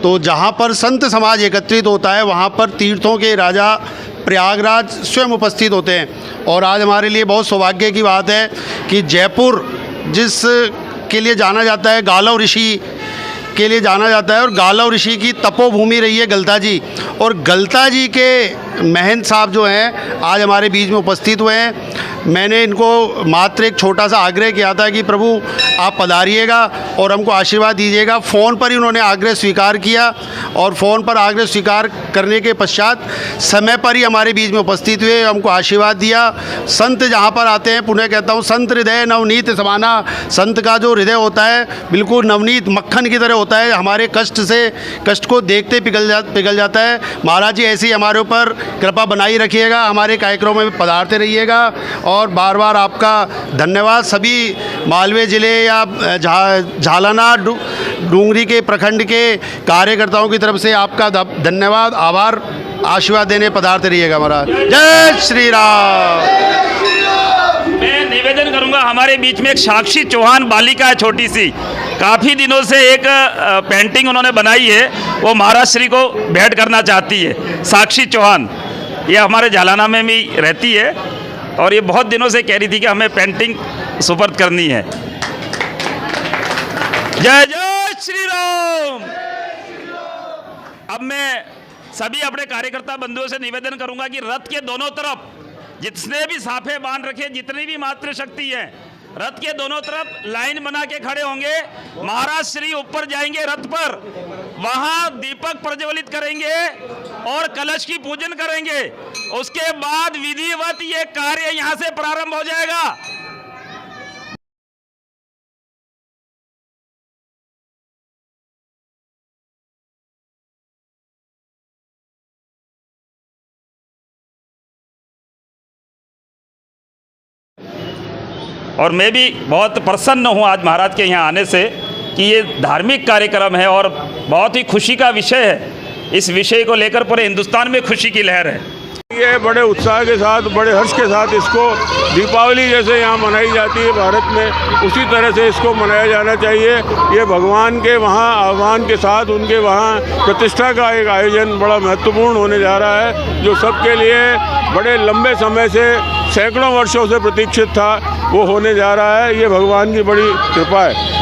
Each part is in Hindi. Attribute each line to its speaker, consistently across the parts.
Speaker 1: तो जहाँ पर संत समाज एकत्रित होता है वहाँ पर तीर्थों के राजा प्रयागराज स्वयं उपस्थित होते हैं। और आज हमारे लिए बहुत सौभाग्य की बात है कि जयपुर जिस के लिए जाना जाता है, गालव ऋषि के लिए जाना जाता है, और गालव ऋषि की तपोभूमि रही है गलता जी, और गलता जी के महंत साहब जो हैं आज हमारे बीच में उपस्थित हुए हैं। मैंने इनको मात्र एक छोटा सा आग्रह किया था कि प्रभु आप पधारिएगा और हमको आशीर्वाद दीजिएगा। फ़ोन पर ही उन्होंने आग्रह स्वीकार किया, और फ़ोन पर आग्रह स्वीकार करने के पश्चात समय पर ही हमारे बीच में उपस्थित हुए, हमको आशीर्वाद दिया। संत जहाँ पर आते हैं, पुनः कहता हूँ, संत हृदय नवनीत समाना, संत का जो हृदय होता है बिल्कुल नवनीत मक्खन की तरह होता है, हमारे कष्ट को देखते पिघल जाता है। महाराज जी ऐसी हमारे ऊपर कृपा बनाई रखिएगा, हमारे कार्यक्रमों में पधारते रहिएगा, और बार बार आपका धन्यवाद। सभी मालवे ज़िले या झालाना डूंगरी के प्रखंड के कार्यकर्ताओं की तरफ से आपका धन्यवाद, आभार। आशीर्वाद देने पधारते रहिएगा महाराज। जय श्री राम।
Speaker 2: मैं निवेदन करूंगा, हमारे बीच में एक साक्षी चौहान बालिका है, छोटी सी, काफ़ी दिनों से एक पेंटिंग उन्होंने बनाई है, वो महाराज श्री को भेंट करना चाहती है। साक्षी चौहान ये हमारे झालाना में भी रहती है, और ये बहुत दिनों से कह रही थी कि हमें पेंटिंग सुपर्द करनी है। जय जय श्री राम। अब मैं सभी अपने कार्यकर्ता बंधुओं से निवेदन करूंगा कि रथ के दोनों तरफ जितने भी साफे बांध रखे, जितनी भी मातृ शक्ति है, रथ के दोनों तरफ लाइन बना के खड़े होंगे। महाराज श्री ऊपर जाएंगे रथ पर, वहां दीपक प्रज्वलित करेंगे और कलश की पूजन करेंगे। उसके बाद विधिवत ये कार्य यहां से प्रारंभ हो जाएगा। और मैं भी बहुत प्रसन्न हूँ आज महाराज के यहाँ आने से कि ये धार्मिक कार्यक्रम है और बहुत ही खुशी का विषय है। इस विषय को लेकर पूरे हिंदुस्तान में खुशी की लहर है।
Speaker 3: ये बड़े उत्साह के साथ, बड़े हर्ष के साथ इसको दीपावली जैसे यहाँ मनाई जाती है भारत में, उसी तरह से इसको मनाया जाना चाहिए। ये भगवान के वहाँ आह्वान के साथ उनके वहाँ प्रतिष्ठा का एक आयोजन बड़ा महत्वपूर्ण होने जा रहा है, जो सबके लिए बड़े लंबे समय से, सैकड़ों वर्षों से प्रतीक्षित था, वो होने जा रहा है। ये भगवान की बड़ी कृपा है।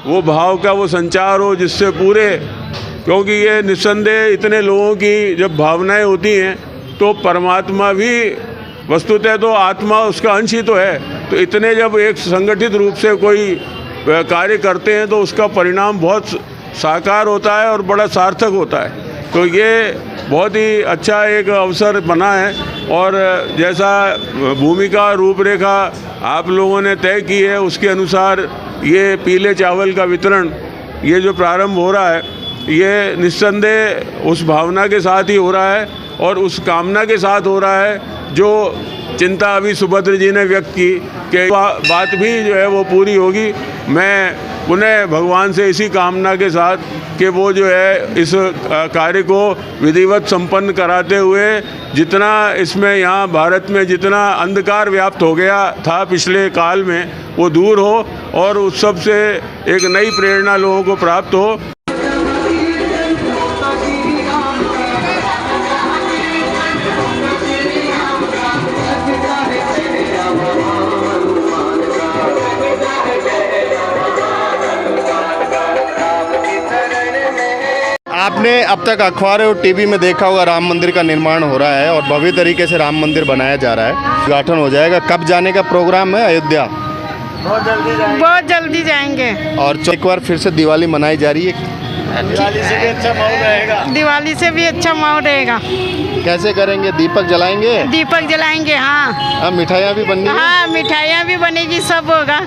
Speaker 3: वो भाव का वो संचार हो जिससे पूरे, क्योंकि ये निस्संदेह इतने लोगों की जब भावनाएं होती हैं तो परमात्मा भी वस्तुतः तो आत्मा उसका अंश ही तो है, तो इतने जब एक संगठित रूप से कोई कार्य करते हैं तो उसका परिणाम बहुत साकार होता है और बड़ा सार्थक होता है। तो ये बहुत ही अच्छा एक अवसर बना है, और जैसा भूमिका रूपरेखा आप लोगों ने तय की है उसके अनुसार ये पीले चावल का वितरण ये जो प्रारंभ हो रहा है, ये निस्संदेह उस भावना के साथ ही हो रहा है और उस कामना के साथ हो रहा है जो चिंता अभी सुभद्र जी ने व्यक्त की कि बात भी जो है वो पूरी होगी। मैं पुनः भगवान से इसी कामना के साथ कि वो जो है इस कार्य को विधिवत संपन्न कराते हुए जितना इसमें यहाँ भारत में जितना अंधकार व्याप्त हो गया था पिछले काल में, वो दूर हो और उस सब से एक नई प्रेरणा लोगों को प्राप्त हो।
Speaker 4: आपने अब तक अखबार और टीवी में देखा होगा राम मंदिर का निर्माण हो रहा है और भव्य तरीके से राम मंदिर बनाया जा रहा है, उद्घाटन हो जाएगा। कब जाने का प्रोग्राम है? अयोध्या बहुत जल्दी जाएंगे। और एक बार फिर से दिवाली मनाई जा रही है। दिवाली से भी अच्छा माहौल रहेगा।
Speaker 5: दिवाली से भी अच्छा माहौल रहेगा।
Speaker 4: कैसे करेंगे? दीपक जलाएंगे?
Speaker 5: दीपक जलाएंगे, हाँ।
Speaker 4: हाँ, मिठाइयाँ भी बननी है?
Speaker 5: हाँ, मिठाइयाँ भी बनेगी, सब होगा।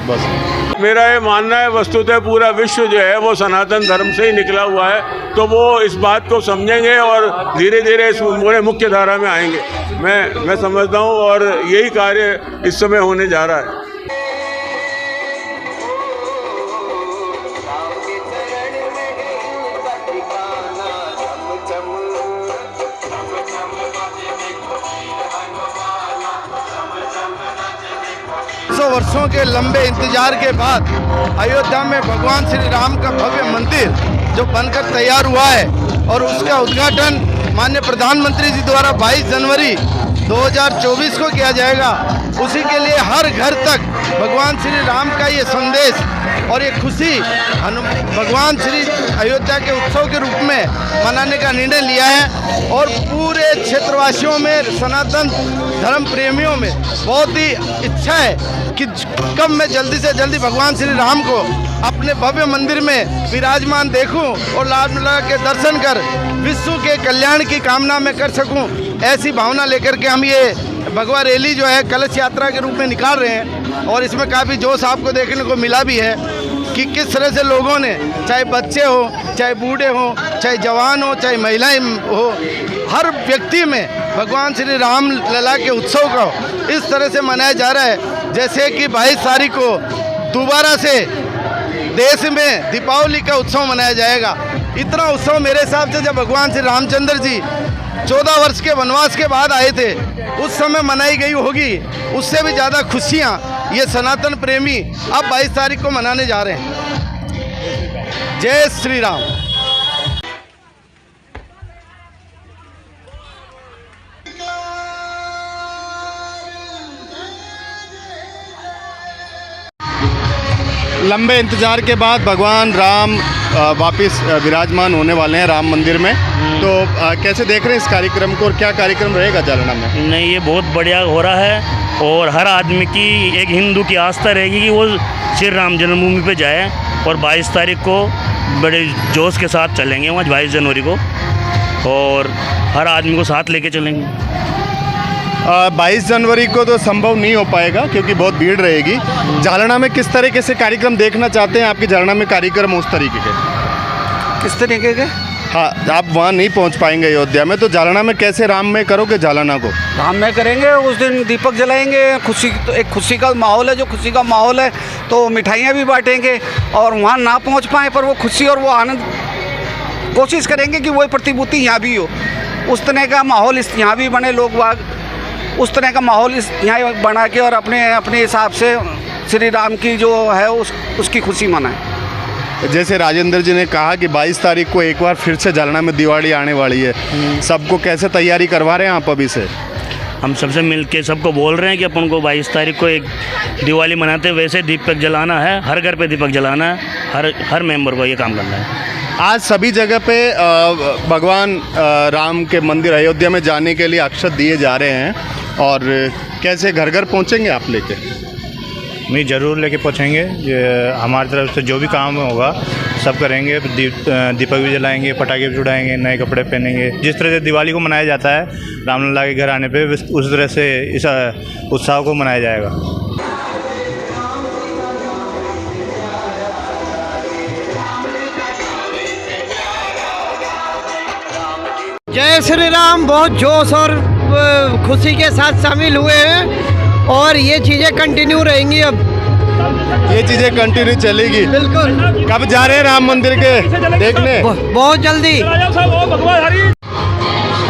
Speaker 4: बस
Speaker 3: मेरा ये मानना है वस्तुतः पूरा विश्व जो है वो सनातन धर्म से ही निकला हुआ है, तो वो इस बात को समझेंगे और धीरे धीरे इस पूरे मुख्य धारा में आएंगे। मैं समझता हूँ और यही कार्य इस समय होने जा रहा है।
Speaker 6: वर्षों के लंबे इंतजार के बाद अयोध्या में भगवान श्री राम का भव्य मंदिर जो बनकर तैयार हुआ है और उसका उद्घाटन माननीय प्रधानमंत्री जी द्वारा 22 जनवरी 2024 को किया जाएगा। उसी के लिए हर घर तक भगवान श्री राम का ये संदेश और ये खुशी भगवान श्री अयोध्या के उत्सव के रूप में मनाने का निर्णय लिया है और पूरे क्षेत्रवासियों में, सनातन धर्म प्रेमियों में बहुत ही इच्छा है कि कब मैं जल्दी से जल्दी भगवान श्री राम को अपने भव्य मंदिर में विराजमान देखूं और लाल के दर्शन कर विश्व के कल्याण की कामना में कर सकूं। ऐसी भावना लेकर के हम ये भगवा रैली जो है कलश यात्रा के रूप में निकाल रहे हैं और इसमें काफ़ी जोश आपको देखने को मिला भी है कि किस तरह से लोगों ने, चाहे बच्चे हो, चाहे बूढ़े हो, चाहे जवान हो, चाहे महिलाएं हो, हर व्यक्ति में भगवान श्री राम लला के उत्सव को इस तरह से मनाया जा रहा है जैसे कि 22 तारीख को दोबारा से देश में दीपावली का उत्सव मनाया जाएगा। इतना उत्सव मेरे हिसाब से जब भगवान श्री रामचंद्र जी 14 वर्ष के वनवास के बाद आए थे उस समय मनाई गई होगी, उससे भी ज़्यादा खुशियाँ ये सनातन प्रेमी अब 22 तारीख को मनाने जा रहे हैं। जय श्री राम।
Speaker 4: लंबे इंतजार के बाद भगवान राम वापस विराजमान होने वाले हैं राम मंदिर में, तो कैसे देख रहे हैं इस कार्यक्रम को और क्या कार्यक्रम रहेगा जालना में?
Speaker 7: नहीं, ये बहुत बढ़िया हो रहा है और हर आदमी की, एक हिंदू की आस्था रहेगी कि वो श्री राम जन्मभूमि पे जाए और 22 तारीख को बड़े जोश के साथ चलेंगे वहाँ 22 जनवरी को और हर आदमी को साथ लेके चलेंगे।
Speaker 4: 22 जनवरी को तो संभव नहीं हो पाएगा क्योंकि बहुत भीड़ रहेगी। जालना में किस तरीके से कार्यक्रम देखना चाहते हैं? आपके जालना में कार्यक्रम उस तरीके के,
Speaker 6: किस तरीके के?
Speaker 4: हाँ, आप वहाँ नहीं पहुँच पाएंगे अयोध्या में, तो जालना में कैसे राम में करोगे जालना को?
Speaker 6: राम में करेंगे, उस दिन दीपक जलाएंगे, खुशी, तो एक खुशी का माहौल है, जो खुशी का माहौल है तो मिठाइयाँ भी बांटेंगे और वहाँ ना पहुँच पाएँ पर वो खुशी और वो आनंद कोशिश करेंगे कि वो प्रतिभूति यहाँ भी हो, उस तरह का माहौल इस यहाँ भी बने, लोग वाग उस तरह का माहौल इस यहाँ बना के और अपने हिसाब से श्री राम की जो है उसकी खुशी मनाएं।
Speaker 4: जैसे राजेंद्र जी ने कहा कि 22 तारीख को एक बार फिर से जालना में दिवाली आने वाली है, सबको कैसे तैयारी करवा रहे हैं आप अभी से?
Speaker 7: हम सबसे मिल के सबको बोल रहे हैं कि अपन को 22 तारीख को एक दिवाली मनाते वैसे दीपक जलाना है, हर घर पे दीपक जलाना है, हर मेंबर को ये काम करना है।
Speaker 4: आज सभी जगह पे भगवान राम के मंदिर अयोध्या में जाने के लिए अक्षत दिए जा रहे हैं और कैसे घर घर पहुंचेंगे आप लेके?
Speaker 8: नहीं, ज़रूर लेके पहुंचेंगे। ये हमारी तरफ से जो भी काम होगा सब करेंगे। दीपक भी जलाएंगे, पटाखे भी उड़ाएंगे, नए कपड़े पहनेंगे। जिस तरह से दिवाली को मनाया जाता है रामलला के घर आने पे, उस तरह से इस उत्सव को मनाया जाएगा।
Speaker 9: जय श्री राम। बहुत जोश और खुशी के साथ शामिल हुए हैं और ये चीज़ें कंटिन्यू रहेंगी। अब
Speaker 4: ये चीज़ें कंटिन्यू चलेगी?
Speaker 9: बिल्कुल।
Speaker 4: कब जा रहे हैं राम मंदिर के देखने?
Speaker 9: बहुत जल्दी।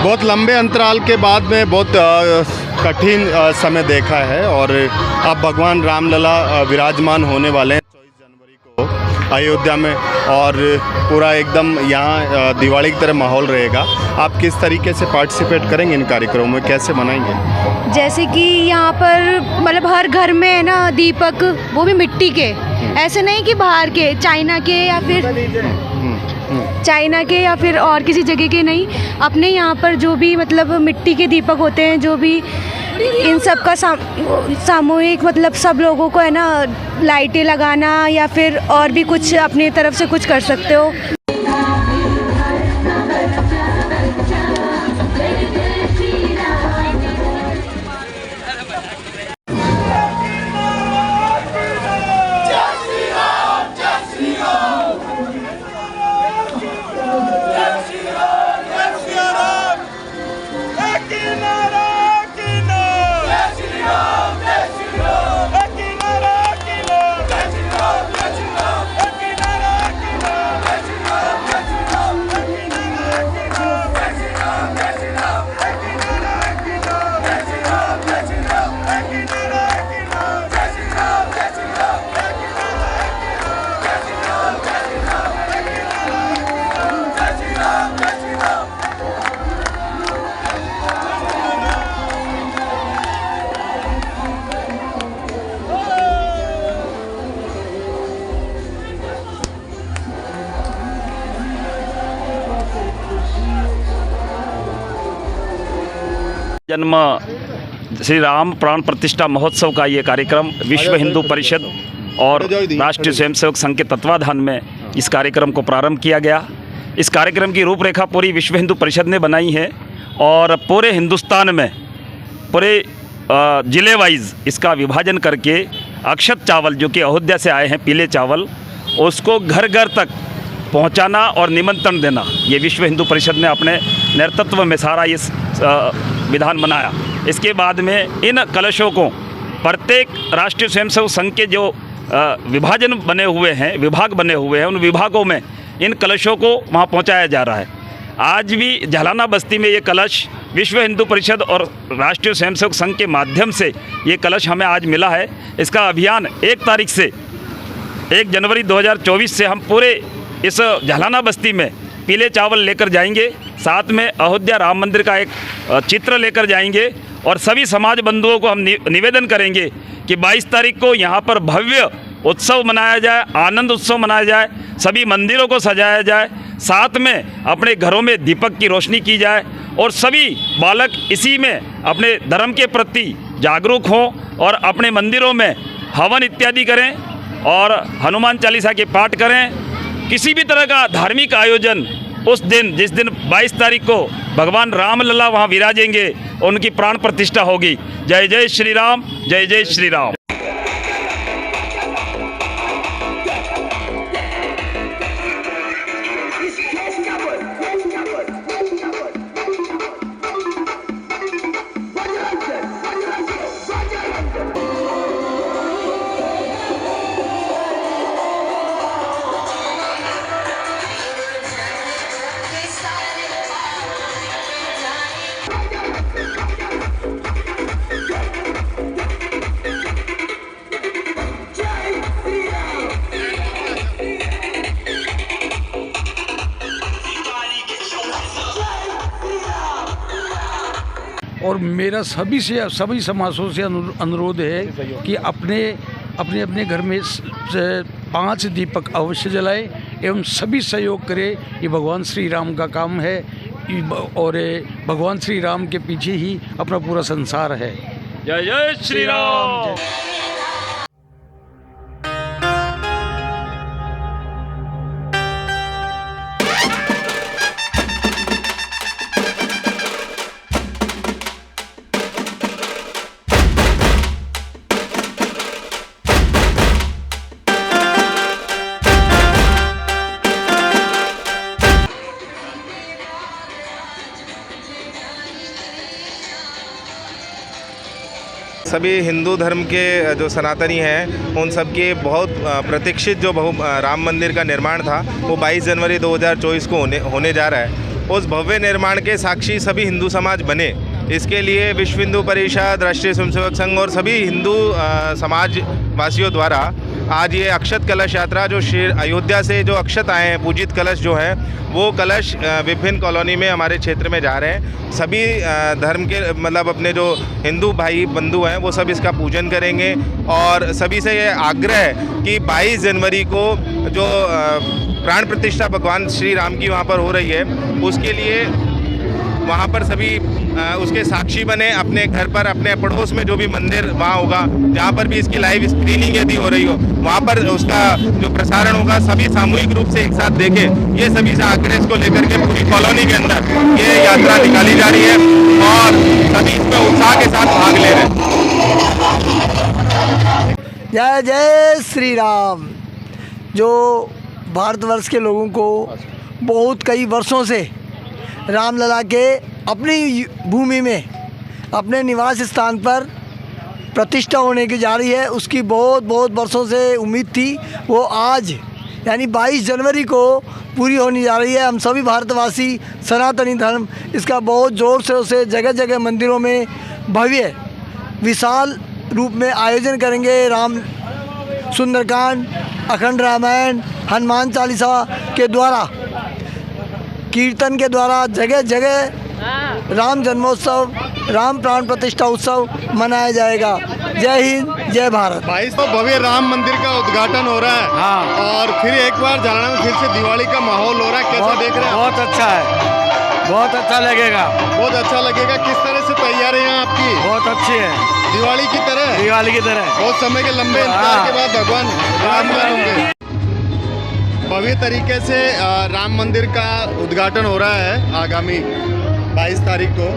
Speaker 4: बहुत लंबे अंतराल के बाद में बहुत कठिन समय देखा है और अब भगवान रामलला विराजमान होने वाले हैं 24 जनवरी को अयोध्या में और पूरा एकदम यहाँ दिवाली की तरह माहौल रहेगा। आप किस तरीके से पार्टिसिपेट करेंगे इन कार्यक्रमों में, कैसे मनाएंगे?
Speaker 10: जैसे कि यहाँ पर मतलब हर घर में है ना दीपक, वो भी मिट्टी के, ऐसे नहीं कि बाहर के, चाइना के या फिर और किसी जगह के नहीं, अपने यहाँ पर जो भी मतलब मिट्टी के दीपक होते हैं, जो भी इन सब का सामूहिक मतलब सब लोगों को है ना लाइटें लगाना या फिर और भी कुछ अपनी तरफ से कुछ कर सकते हो।
Speaker 2: जन्म श्री राम प्राण प्रतिष्ठा महोत्सव का ये कार्यक्रम विश्व हिंदू परिषद और राष्ट्रीय स्वयंसेवक संघ के तत्वाधान में इस कार्यक्रम को प्रारंभ किया गया। इस कार्यक्रम की रूपरेखा पूरी विश्व हिंदू परिषद ने बनाई है और पूरे हिंदुस्तान में पूरे ज़िले वाइज इसका विभाजन करके अक्षत चावल जो कि अयोध्या से आए हैं पीले चावल, उसको घर घर तक पहुंचाना और निमंत्रण देना, ये विश्व हिंदू परिषद ने अपने नेतृत्व में सारा ये विधान बनाया। इसके बाद में इन कलशों को प्रत्येक राष्ट्रीय स्वयंसेवक संघ के जो विभाजन बने हुए हैं, विभाग बने हुए हैं, उन विभागों में इन कलशों को वहाँ पहुँचाया जा रहा है। आज भी झालाना बस्ती में ये कलश विश्व हिंदू परिषद और राष्ट्रीय स्वयंसेवक संघ के माध्यम से ये कलश हमें आज मिला है। इसका अभियान 1 तारीख से 1 जनवरी 2024 से हम पूरे इस झालाना बस्ती में पीले चावल लेकर जाएंगे, साथ में अयोध्या राम मंदिर का एक चित्र लेकर जाएंगे और सभी समाज बंधुओं को हम निवेदन करेंगे कि 22 तारीख को यहाँ पर भव्य उत्सव मनाया जाए, आनंद उत्सव मनाया जाए, सभी मंदिरों को सजाया जाए, साथ में अपने घरों में दीपक की रोशनी की जाए और सभी बालक इसी में अपने धर्म के प्रति जागरूक हों और अपने मंदिरों में हवन इत्यादि करें और हनुमान चालीसा के पाठ करें। किसी भी तरह का धार्मिक आयोजन उस दिन, जिस दिन 22 तारीख को भगवान रामलला वहाँ विराजेंगे, उनकी प्राण प्रतिष्ठा होगी। जय जय श्री राम, जय जय श्री राम।
Speaker 11: और मेरा सभी समाजों से अनुरोध है कि अपने अपने घर में 5 दीपक अवश्य जलाएं एवं सभी सहयोग करें। ये भगवान श्री राम का काम है और भगवान श्री राम के पीछे ही अपना पूरा संसार है।
Speaker 2: जय जय श्री राम।
Speaker 6: सभी हिंदू धर्म के जो सनातनी हैं उन सब के बहुत प्रतीक्षित जो राम मंदिर का निर्माण था वो 22 जनवरी 2024 को होने जा रहा है। उस भव्य निर्माण के साक्षी सभी हिंदू समाज बने। इसके लिए विश्व हिंदू परिषद, राष्ट्रीय स्वयंसेवक संघ और सभी हिंदू समाज वासियों द्वारा आज ये अक्षत कलश यात्रा जो श्री अयोध्या से जो अक्षत आए हैं, पूजित कलश जो हैं, वो कलश विभिन्न कॉलोनी में हमारे क्षेत्र में जा रहे हैं। सभी धर्म के मतलब अपने जो हिंदू भाई बंधु हैं वो सब इसका पूजन करेंगे और सभी से ये आग्रह है कि 22 जनवरी को जो प्राण प्रतिष्ठा भगवान श्री राम की वहाँ पर हो रही है, उसके लिए वहाँ पर सभी उसके साक्षी बने। अपने घर पर, अपने पड़ोस में जो भी मंदिर वहाँ होगा, जहाँ पर भी इसकी लाइव स्क्रीनिंग यदि हो रही हो, वहाँ पर उसका जो प्रसारण होगा सभी सामूहिक रूप से एक साथ देखें। ये सभी से आग्रह इसको लेकर के पूरी कॉलोनी के अंदर ये यात्रा निकाली जा रही है और सभी इसमें उत्साह के साथ भाग ले रहे हैं।
Speaker 9: जय जय श्री राम। जो भारतवर्ष के लोगों को बहुत कई वर्षों से रामलला के अपनी भूमि में, अपने निवास स्थान पर प्रतिष्ठा होने की जा रही है, उसकी बहुत वर्षों से उम्मीद थी। वो आज यानी 22 जनवरी को पूरी होने जा रही है। हम सभी भारतवासी सनातनी धर्म इसका बहुत ज़ोर से उसे जगह जगह मंदिरों में भव्य विशाल रूप में आयोजन करेंगे। राम सुंदरकांड, अखंड रामायण, हनुमान चालीसा के द्वारा, कीर्तन के द्वारा जगह जगह राम जन्मोत्सव, राम प्राण प्रतिष्ठा उत्सव मनाया जाएगा। जय हिंद, जय भारत।
Speaker 4: 22 को भव्य राम मंदिर का उद्घाटन हो रहा है। हाँ। और फिर एक बार झालाना में फिर से दिवाली का माहौल हो रहा है, कैसा देख रहे हैं?
Speaker 9: बहुत अच्छा है।
Speaker 6: बहुत अच्छा लगेगा।
Speaker 4: बहुत अच्छा लगेगा। किस तरह से तैयारियां आपकी?
Speaker 6: बहुत अच्छी है,
Speaker 4: दिवाली की तरह?
Speaker 6: दिवाली की तरह।
Speaker 4: बहुत समय के लंबे इंतजार के बाद भगवान विराजमान होंगे। भव्य तरीके से राम मंदिर का उद्घाटन हो रहा है आगामी 22 तारीख को।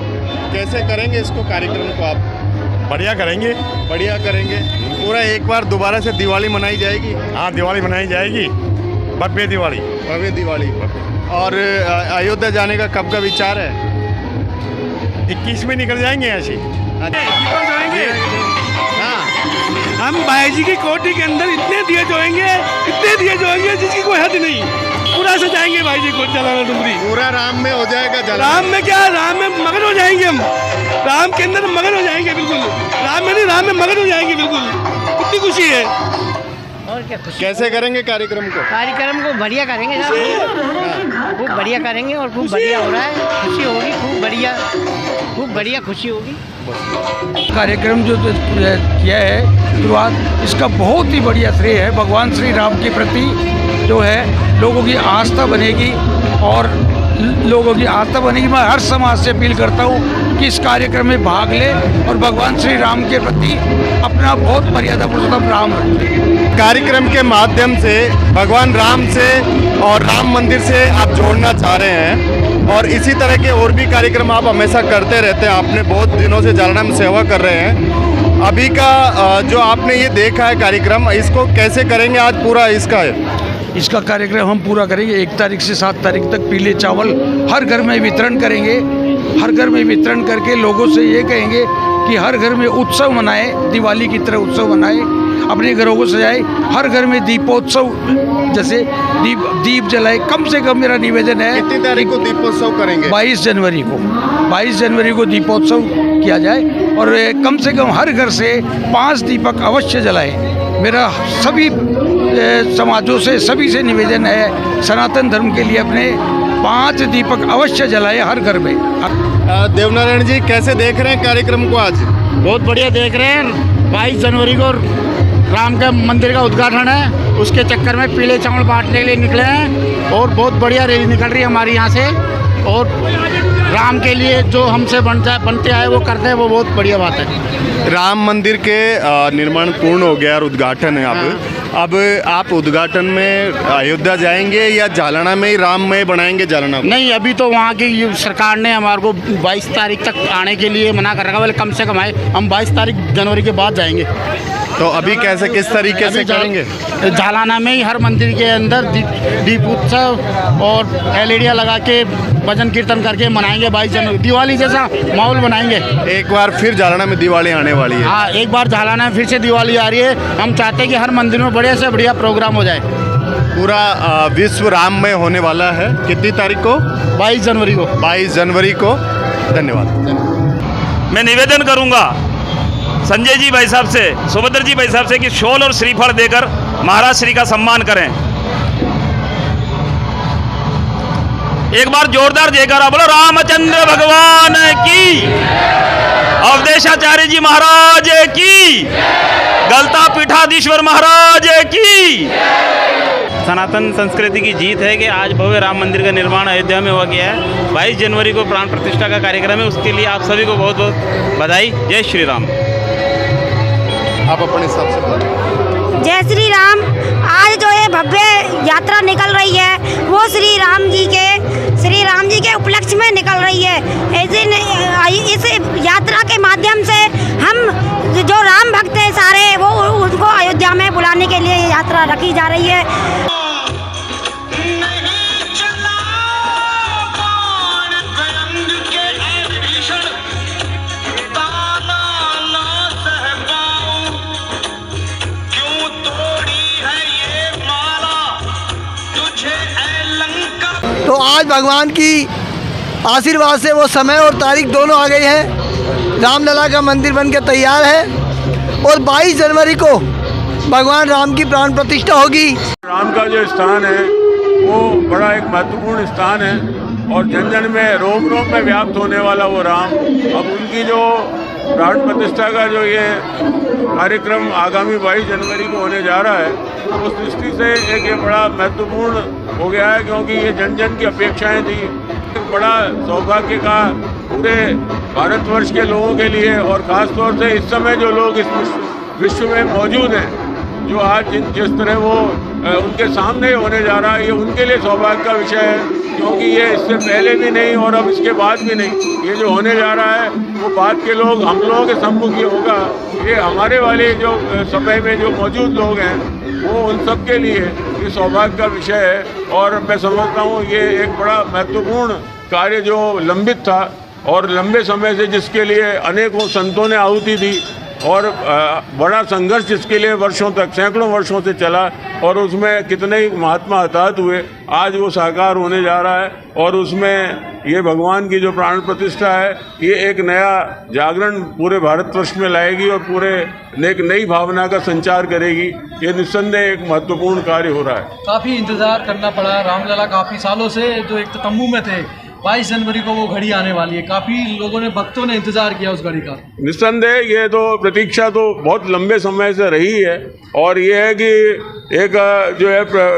Speaker 4: कैसे करेंगे इसको, कार्यक्रम को आप?
Speaker 8: बढ़िया करेंगे।
Speaker 4: बढ़िया करेंगे। पूरा एक बार दोबारा से दिवाली मनाई जाएगी?
Speaker 8: हाँ, दिवाली मनाई जाएगी, भव्य दिवाली।
Speaker 4: भव्य दिवाली। और अयोध्या जाने का कब का विचार है?
Speaker 8: 21 में निकल जाएंगे ऐसे।
Speaker 4: जाएंगे। हाँ,
Speaker 6: हम भाई जी की कोठी के अंदर इतने दिए जोएंगे जिसकी कोई हद नहीं। पूरा सजाएंगे भाई जी को जलाना डुमरी।
Speaker 4: पूरा राम में हो जाएगा जला।
Speaker 6: राम में क्या, राम में मगन हो जाएंगे हम। राम के अंदर मगन हो जाएंगे बिल्कुल। राम में नहीं, राम में मगन हो जाएंगे बिल्कुल। इतनी खुशी है।
Speaker 9: और क्या खुशी।
Speaker 4: कैसे करेंगे कार्यक्रम को?
Speaker 9: कार्यक्रम को बढ़िया करेंगे साहब, खूब बढ़िया करेंगे और खूब बढ़िया हो रहा है। खुशी होगी, खूब बढ़िया खुशी होगी।
Speaker 11: कार्यक्रम जो किया है शुरुआत, इसका बहुत ही बढ़िया श्रेय है भगवान श्री राम के प्रति। जो है लोगों की आस्था बनेगी और लोगों की आस्था बनेगी। मैं हर समाज से अपील करता हूँ कि इस कार्यक्रम में भाग ले और भगवान श्री राम के प्रति अपना बहुत मर्यादा पुरुषोत्तम राम रखें।
Speaker 4: कार्यक्रम के माध्यम से भगवान राम से और राम मंदिर से आप जोड़ना चाह रहे हैं और इसी तरह के और भी कार्यक्रम आप हमेशा करते रहते हैं। आपने बहुत दिनों से जालना में सेवा कर रहे हैं। अभी का जो आपने ये देखा है कार्यक्रम, इसको कैसे करेंगे आज पूरा
Speaker 11: इसका कार्यक्रम हम पूरा करेंगे। 1 तारीख से 7 तारीख तक पीले चावल हर घर में वितरण करेंगे। हर घर में वितरण करके लोगों से ये कहेंगे कि हर घर में उत्सव मनाएं, दिवाली की तरह उत्सव मनाएं, अपने घरों को सजाएं। हर घर में दीपोत्सव, जैसे दीप जलाए। कम से कम मेरा निवेदन है।
Speaker 4: कितनी तारीख को दीपोत्सव करेंगे?
Speaker 11: 22 जनवरी को। 22 जनवरी को दीपोत्सव किया जाए और कम से कम हर घर से 5 दीपक अवश्य जलाएं। मेरा सभी समाजों से, सभी से निवेदन है, सनातन धर्म के लिए अपने 5 दीपक अवश्य जलाएं हर घर में।
Speaker 4: देवनारायण जी, कैसे देख रहे हैं कार्यक्रम को आज?
Speaker 6: बहुत बढ़िया देख रहे हैं। 22 जनवरी को राम का मंदिर का उद्घाटन है, उसके चक्कर में पीले चावल बांटने के लिए निकले हैं और बहुत बढ़िया रैली निकल रही है हमारी यहाँ से। और राम के लिए जो हमसे बनते आए वो करते हैं, वो बहुत बढ़िया बात है।
Speaker 4: राम मंदिर के निर्माण पूर्ण हो गया और उद्घाटन है अब आप उद्घाटन में अयोध्या जाएंगे या जालना में ही राम में बनाएंगे जालना को?
Speaker 6: नहीं, अभी तो वहाँ की सरकार ने हमारे को 22 तारीख तक आने के लिए मना कर रखा है। कम से कम आए, हम 22 तारीख जनवरी के बाद जाएंगे।
Speaker 4: तो अभी कैसे, किस तरीके से करेंगे?
Speaker 6: जालाना में ही हर मंदिर के अंदर दीप उत्सव और LED लगा के भजन कीर्तन करके मनाएंगे 22 जनवरी। दिवाली जैसा माहौल बनाएंगे।
Speaker 4: एक बार फिर जालना में दिवाली आने वाली है।
Speaker 6: हाँ, एक बार जालाना में फिर से दिवाली आ रही है। हम चाहते हैं कि हर मंदिर में बढ़िया से बढ़िया प्रोग्राम हो जाए।
Speaker 4: पूरा विश्व राम में होने वाला है। कितनी तारीख को?
Speaker 6: 22 जनवरी को।
Speaker 4: 22 जनवरी को। धन्यवाद।
Speaker 2: मैं निवेदन करूंगा संजय जी भाई साहब से, सुभद्र जी भाई साहब से कि शॉल और श्रीफल देकर महाराज श्री का सम्मान करें। एक बार जोरदार जयकारा बोलो रामचंद्र भगवान की, अवधेशाचार्य जी महाराज की, गलता पीठाधीश्वर महाराज की।
Speaker 7: सनातन संस्कृति की जीत है कि आज भव्य राम मंदिर का निर्माण अयोध्या में हो गया है। 22 जनवरी को प्राण प्रतिष्ठा का कार्यक्रम है, उसके लिए आप सभी को बहुत बहुत बधाई। जय श्री राम।
Speaker 4: आप अपने हिसाब से बताइए।
Speaker 10: जय श्री राम। आज जो ये भव्य यात्रा निकल रही है वो श्री राम जी के उपलक्ष्य में निकल रही है। इस यात्रा के माध्यम से हम जो राम भक्त हैं सारे, वो उनको अयोध्या में बुलाने के लिए यात्रा रखी जा रही है।
Speaker 9: तो आज भगवान की आशीर्वाद से वो समय और तारीख दोनों आ गई है। रामलला का मंदिर बनकर तैयार है और 22 जनवरी को भगवान राम की प्राण प्रतिष्ठा होगी।
Speaker 3: राम का जो स्थान है वो बड़ा एक महत्वपूर्ण स्थान है और जन जन में रोम रोम में व्याप्त होने वाला वो राम, अब उनकी जो प्राण प्रतिष्ठा का जो ये कार्यक्रम आगामी 22 जनवरी को होने जा रहा है, उस दृष्टि से एक ये बड़ा महत्वपूर्ण हो गया है, क्योंकि ये जन जन की अपेक्षाएं थी। एक बड़ा सौभाग्य का पूरे भारतवर्ष के लोगों के लिए, और ख़ास तौर से इस समय जो लोग इस विश्व में मौजूद हैं, जो आज जिस तरह वो उनके सामने होने जा रहा है, ये उनके लिए सौभाग्य का विषय है, क्योंकि ये इससे पहले भी नहीं और अब इसके बाद भी नहीं। ये जो होने जा रहा है वो बाद के लोग, हम लोगों के सम्मुख ही होगा। ये हमारे वाले जो समय में जो मौजूद लोग हैं, वो उन सब के लिए ये सौभाग्य का विषय है। और मैं समझता हूँ ये एक बड़ा महत्वपूर्ण कार्य जो लंबित था और लंबे समय से जिसके लिए अनेकों संतों ने आहुति दी, और बड़ा संघर्ष जिसके लिए वर्षों तक, सैकड़ों वर्षों से चला, और उसमें कितने ही महात्मा हताहत हुए, आज वो साकार होने जा रहा है। और उसमें ये भगवान की जो प्राण प्रतिष्ठा है, ये एक नया जागरण पूरे भारतवर्ष में लाएगी और पूरे एक नई भावना का संचार करेगी। ये निस्संदेह एक महत्वपूर्ण कार्य हो रहा है।
Speaker 12: काफ़ी इंतज़ार करना पड़ा रामलला, काफ़ी सालों से जो एक तंबू में थे। 22 जनवरी को वो घड़ी आने वाली है, काफ़ी लोगों ने, भक्तों ने इंतज़ार किया उस घड़ी का।
Speaker 3: निस्संदेह ये तो प्रतीक्षा तो बहुत लंबे समय से रही है, और ये है कि एक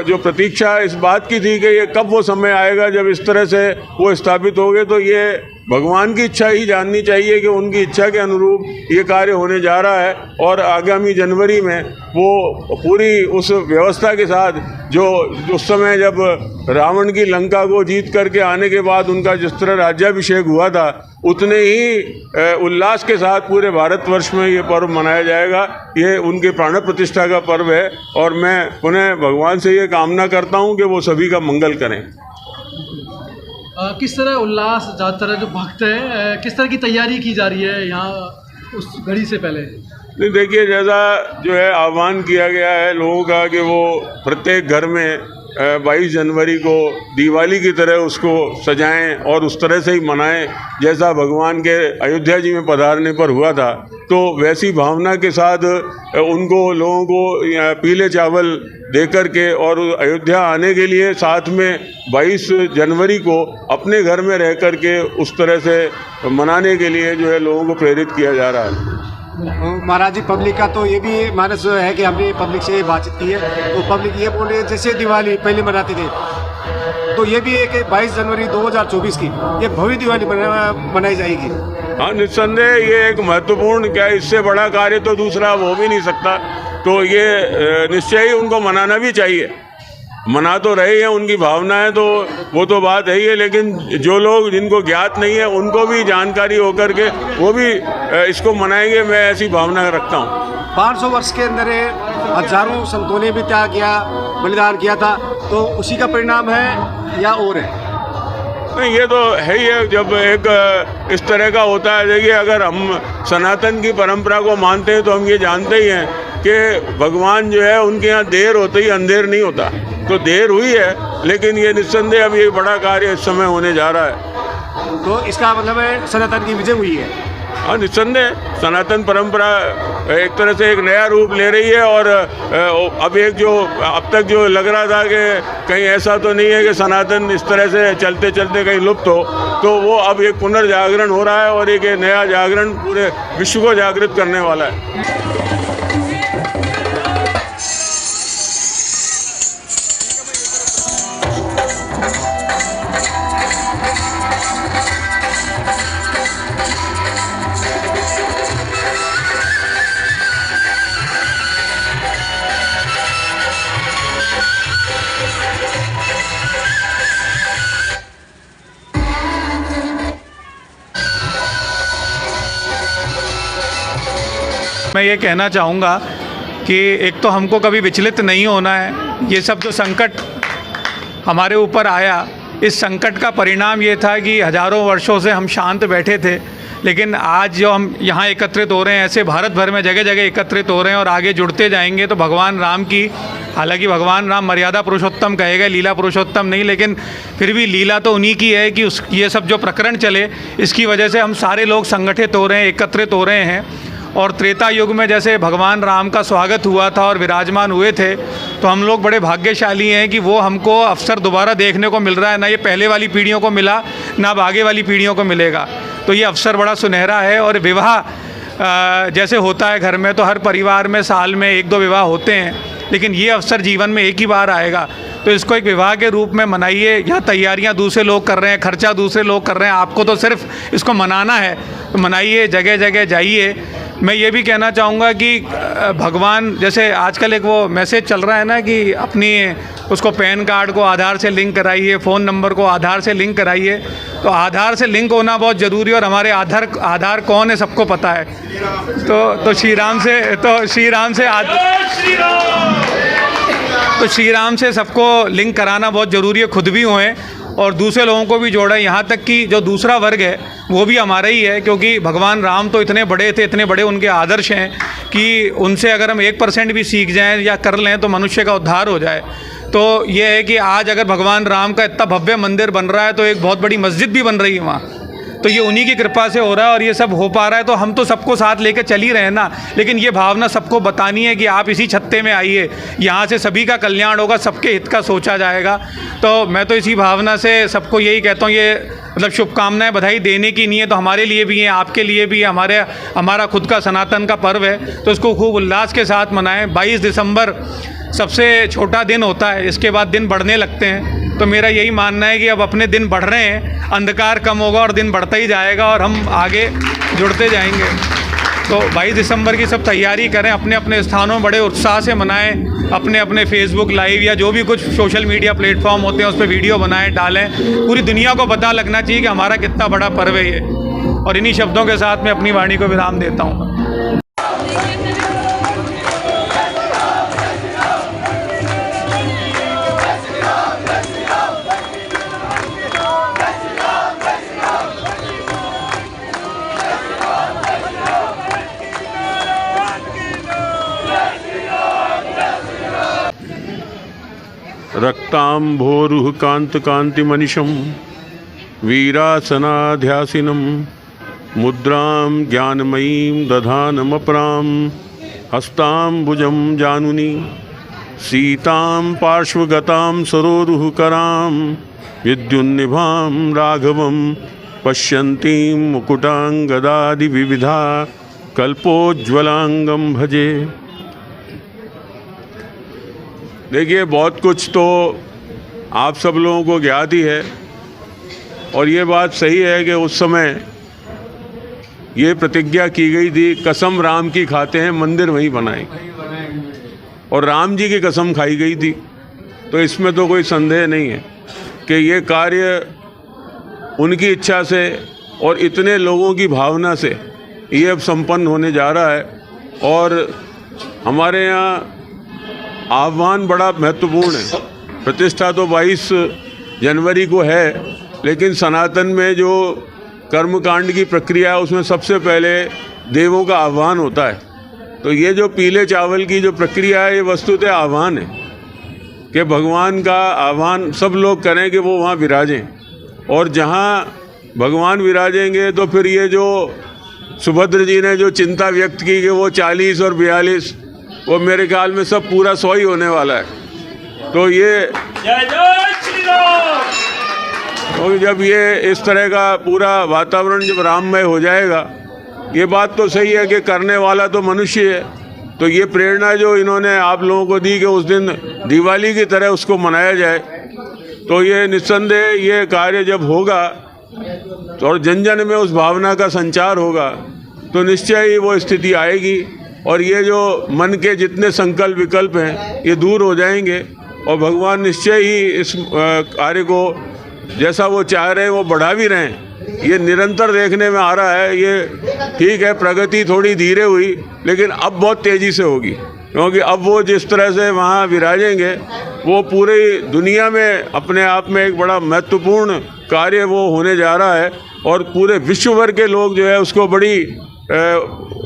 Speaker 3: जो प्रतीक्षा इस बात की थी कि ये कब वो समय आएगा जब इस तरह से वो स्थापित हो गए। तो ये भगवान की इच्छा ही जाननी चाहिए कि उनकी इच्छा के अनुरूप ये कार्य होने जा रहा है, और आगामी जनवरी में वो पूरी उस व्यवस्था के साथ जो उस समय जब रावण की लंका को जीत करके आने के बाद उनका जिस तरह राज्याभिषेक हुआ था, उतने ही उल्लास के साथ पूरे भारतवर्ष में ये पर्व मनाया जाएगा। ये उनके प्राण प्रतिष्ठा का पर्व है, और मैं पुनः भगवान से ये कामना करता हूँ कि वो सभी का मंगल करें।
Speaker 12: किस तरह उल्लास, ज़्यादातर जो भक्त है, किस तरह की तैयारी की जा रही है यहाँ उस घड़ी से पहले?
Speaker 3: नहीं, देखिए, जैसा जो है आह्वान किया गया है लोगों का कि वो प्रत्येक घर में 22 जनवरी को दिवाली की तरह उसको सजाएं और उस तरह से ही मनाएं जैसा भगवान के अयोध्या जी में पधारने पर हुआ था। तो वैसी भावना के साथ उनको, लोगों को पीले चावल दे कर के और अयोध्या आने के लिए, साथ में 22 जनवरी को अपने घर में रह कर के उस तरह से मनाने के लिए जो है लोगों को प्रेरित किया जा रहा है।
Speaker 13: महाराज जी, पब्लिक का तो ये भी मानस है कि हमने पब्लिक से बातचीत की है, तो पब्लिक ये बोल रही है जैसे दिवाली पहले मनाते थे, तो ये भी एक 22 जनवरी 2024 की ये भव्य दिवाली मनाई जाएगी।
Speaker 3: हाँ, निस्संदेह ये एक महत्वपूर्ण, क्या इससे बड़ा कार्य तो दूसरा हो भी नहीं सकता। तो ये निश्चय ही उनको मनाना भी चाहिए। मना तो रहे हैं, उनकी भावनाएं तो वो तो बात है ही है, लेकिन जो लोग जिनको ज्ञात नहीं है उनको भी जानकारी होकर के वो भी इसको मनाएंगे, मैं ऐसी भावना रखता हूँ।
Speaker 13: 500 वर्ष के अंदर हजारों संतों ने भी त्याग किया, बलिदान किया था, तो उसी का परिणाम है या और है?
Speaker 3: नहीं, ये तो है ही है। जब एक इस तरह का होता है, देखिए, अगर हम सनातन की परंपरा को मानते हैं तो हम ये जानते ही हैं कि भगवान जो है उनके यहाँ देर होते ही अंधेर नहीं होता। तो देर हुई है, लेकिन ये निस्संदेह अब ये बड़ा कार्य इस समय होने जा रहा है।
Speaker 13: तो इसका मतलब है सनातन की विजय हुई है।
Speaker 3: हाँ, निस्संदेह सनातन परंपरा एक तरह से एक नया रूप ले रही है। और अब एक जो अब तक जो लग रहा था कि कहीं ऐसा तो नहीं है कि सनातन इस तरह से चलते चलते कहीं लुप्त हो, तो वो अब एक पुनर्जागरण हो रहा है, और एक नया जागरण पूरे विश्व को जागृत करने वाला है।
Speaker 14: मैं ये कहना चाहूँगा कि एक तो हमको कभी विचलित नहीं होना है। ये सब जो संकट हमारे ऊपर आया, इस संकट का परिणाम ये था कि हज़ारों वर्षों से हम शांत बैठे थे, लेकिन आज जो हम यहाँ एकत्रित हो रहे हैं, ऐसे भारत भर में जगह जगह एकत्रित हो रहे हैं और आगे जुड़ते जाएंगे, तो भगवान राम की, हालांकि भगवान राम मर्यादा पुरुषोत्तम कहे गए, लीला पुरुषोत्तम नहीं, लेकिन फिर भी लीला तो उन्हीं की है कि ये सब जो प्रकरण चले, इसकी वजह से हम सारे लोग संगठित हो रहे हैं, एकत्रित हो रहे हैं। और त्रेता युग में जैसे भगवान राम का स्वागत हुआ था और विराजमान हुए थे, तो हम लोग बड़े भाग्यशाली हैं कि वो हमको अवसर दोबारा देखने को मिल रहा है। ना ये पहले वाली पीढ़ियों को मिला, ना अब आगे वाली पीढ़ियों को मिलेगा। तो ये अवसर बड़ा सुनहरा है। और विवाह जैसे होता है घर में, तो हर परिवार में साल में 1-2 विवाह होते हैं, लेकिन ये अवसर जीवन में एक ही बार आएगा। तो इसको एक विवाह के रूप में मनाइए। यहाँ तैयारियाँ दूसरे लोग कर रहे हैं, खर्चा दूसरे लोग कर रहे हैं, आपको तो सिर्फ इसको मनाना है, तो मनाइए, जगह जगह जाइए। मैं ये भी कहना चाहूँगा कि भगवान, जैसे आजकल एक वो मैसेज चल रहा है ना कि अपनी उसको पैन कार्ड को आधार से लिंक कराइए, फ़ोन नंबर को आधार से लिंक कराइए, तो आधार से लिंक होना बहुत ज़रूरी है। और हमारे आधार कौन है सबको पता है। तो श्री राम से सबको लिंक कराना बहुत ज़रूरी है, खुद भी हुए और दूसरे लोगों को भी जोड़ा। यहाँ तक कि जो दूसरा वर्ग है वो भी हमारा ही है, क्योंकि भगवान राम तो इतने बड़े थे, इतने बड़े उनके आदर्श हैं कि उनसे अगर हम 1% भी सीख जाएं या कर लें तो मनुष्य का उद्धार हो जाए। तो ये है कि आज अगर भगवान राम का इतना भव्य मंदिर बन रहा है तो एक बहुत बड़ी मस्जिद भी बन रही है वहाँ, तो ये उन्हीं की कृपा से हो रहा है और ये सब हो पा रहा है। तो हम तो सबको साथ लेकर चल ही रहे हैं ना, लेकिन ये भावना सबको बतानी है कि आप इसी छत्ते में आइए, यहाँ से सभी का कल्याण होगा, सबके हित का सोचा जाएगा। तो मैं तो इसी भावना से सबको यही कहता हूँ, ये मतलब शुभकामनाएं बधाई देने की नहीं है, तो हमारे लिए भी है, आपके लिए भी है, हमारा खुद का सनातन का पर्व है, तो इसको खूब उल्लास के साथ मनाएं। 22 दिसंबर सबसे छोटा दिन होता है, इसके बाद दिन बढ़ने लगते हैं। तो मेरा यही मानना है कि अब अपने दिन बढ़ रहे हैं, अंधकार कम होगा और दिन बढ़ता ही जाएगा और हम आगे जुड़ते जाएंगे। तो 22 दिसंबर की सब तैयारी करें, अपने अपने स्थानों में बड़े उत्साह से मनाएं, अपने अपने फेसबुक लाइव या जो भी कुछ सोशल मीडिया प्लेटफॉर्म होते हैं उस पर वीडियो बनाएं, डालें, पूरी दुनिया को पता लगना चाहिए कि हमारा कितना बड़ा पर्व है ये। और इन्हीं शब्दों के साथ मैं अपनी वाणी को विराम देता हूँ।
Speaker 3: रक्तांभोरुह कांत कांतिमनिशं वीरासनाध्यासिनं मुद्रां ज्ञानमयीं दधानमपरां हस्तांबुजं जानुनी सीतां पार्श्वगतां सरोरुह करां विद्युन्निभां राघवं पश्यन्तीं मुकुटांगदादिविविधा कल्पोज्ज्वलांगं भजे। देखिए, बहुत कुछ तो आप सब लोगों को ज्ञात ही है और ये बात सही है कि उस समय ये प्रतिज्ञा की गई थी, कसम राम की खाते हैं मंदिर वहीं बनाएंगे, और राम जी की कसम खाई गई थी। तो इसमें तो कोई संदेह नहीं है कि ये कार्य उनकी इच्छा से और इतने लोगों की भावना से ये अब संपन्न होने जा रहा है। और हमारे यहाँ आह्वान बड़ा महत्वपूर्ण है। प्रतिष्ठा तो 22 जनवरी को है, लेकिन सनातन में जो कर्मकांड की प्रक्रिया है उसमें सबसे पहले देवों का आह्वान होता है। तो ये जो पीले चावल की जो प्रक्रिया है ये वस्तुतः आह्वान है कि भगवान का आह्वान सब लोग करें कि वो वहाँ विराजें, और जहाँ भगवान विराजेंगे तो फिर ये जो सुभद्र जी ने जो चिंता व्यक्त की कि वो 40 और 42, वो मेरे ख्याल में सब पूरा 100 ही होने वाला है। तो ये
Speaker 2: जय जय श्री राम।
Speaker 3: तो जब ये इस तरह का पूरा वातावरण जब राममय हो जाएगा, ये बात तो सही है कि करने वाला तो मनुष्य है। तो ये प्रेरणा जो इन्होंने आप लोगों को दी कि उस दिन दिवाली की तरह उसको मनाया जाए, तो ये निस्संदेह ये कार्य जब होगा तो और जन जन में उस भावना का संचार होगा तो निश्चय ही वो स्थिति आएगी और ये जो मन के जितने संकल्प विकल्प हैं ये दूर हो जाएंगे और भगवान निश्चय ही इस कार्य को जैसा वो चाह रहे हैं वो बढ़ा भी रहे हैं। ये निरंतर देखने में आ रहा है। ये ठीक है, प्रगति थोड़ी धीरे हुई लेकिन अब बहुत तेज़ी से होगी, क्योंकि अब वो जिस तरह से वहाँ विराजेंगे वो पूरी दुनिया में अपने आप में एक बड़ा महत्वपूर्ण कार्य वो होने जा रहा है और पूरे विश्व भर के लोग जो है उसको बड़ी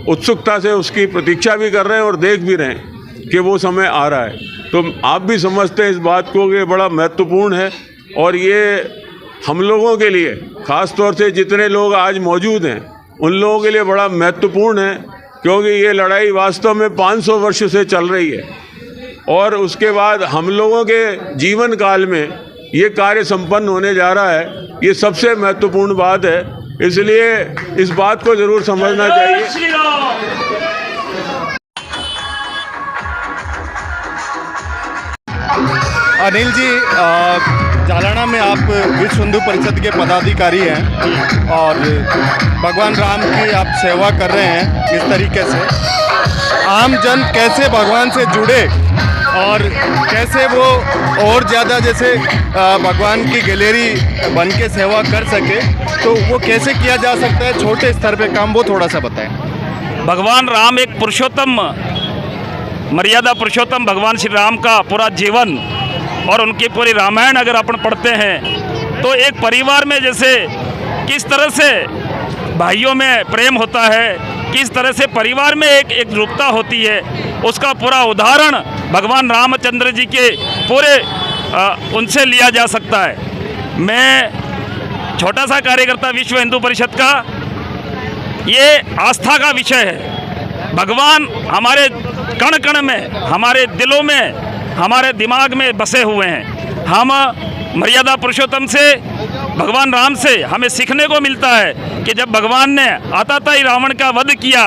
Speaker 3: उत्सुकता से उसकी प्रतीक्षा भी कर रहे हैं और देख भी रहे हैं कि वो समय आ रहा है। तो आप भी समझते हैं इस बात को कि बड़ा महत्वपूर्ण है और ये हम लोगों के लिए, ख़ास तौर से जितने लोग आज मौजूद हैं उन लोगों के लिए बड़ा महत्वपूर्ण है, क्योंकि ये लड़ाई वास्तव में 500 वर्ष से चल रही है और उसके बाद हम लोगों के जीवन काल में ये कार्य संपन्न होने जा रहा है। ये सबसे महत्वपूर्ण बात है, इसलिए इस बात को ज़रूर समझना चाहिए।
Speaker 4: अनिल जी, जालाना में आप विश्व हिंदू परिषद के पदाधिकारी हैं और भगवान राम की आप सेवा कर रहे हैं। इस तरीके से आम जन कैसे भगवान से जुड़े और कैसे वो और ज़्यादा जैसे भगवान की गैलरी बन के सेवा कर सके, तो वो कैसे किया जा सकता है छोटे स्तर पे काम, वो थोड़ा सा बताएं।
Speaker 2: भगवान राम एक पुरुषोत्तम, मर्यादा पुरुषोत्तम भगवान श्री राम का पूरा जीवन और उनकी पूरी रामायण अगर अपन पढ़ते हैं तो एक परिवार में जैसे किस तरह से भाइयों में प्रेम होता है, किस तरह से परिवार में एक एकजुटता होती है, उसका पूरा उदाहरण भगवान रामचंद्र जी के पूरे उनसे लिया जा सकता है। मैं छोटा सा कार्यकर्ता विश्व हिंदू परिषद का, ये आस्था का विषय है। भगवान हमारे कण कण में, हमारे दिलों में, हमारे दिमाग में बसे हुए हैं। हम मर्यादा पुरुषोत्तम से, भगवान राम से हमें सीखने को मिलता है कि जब भगवान ने आताताई रावण का वध किया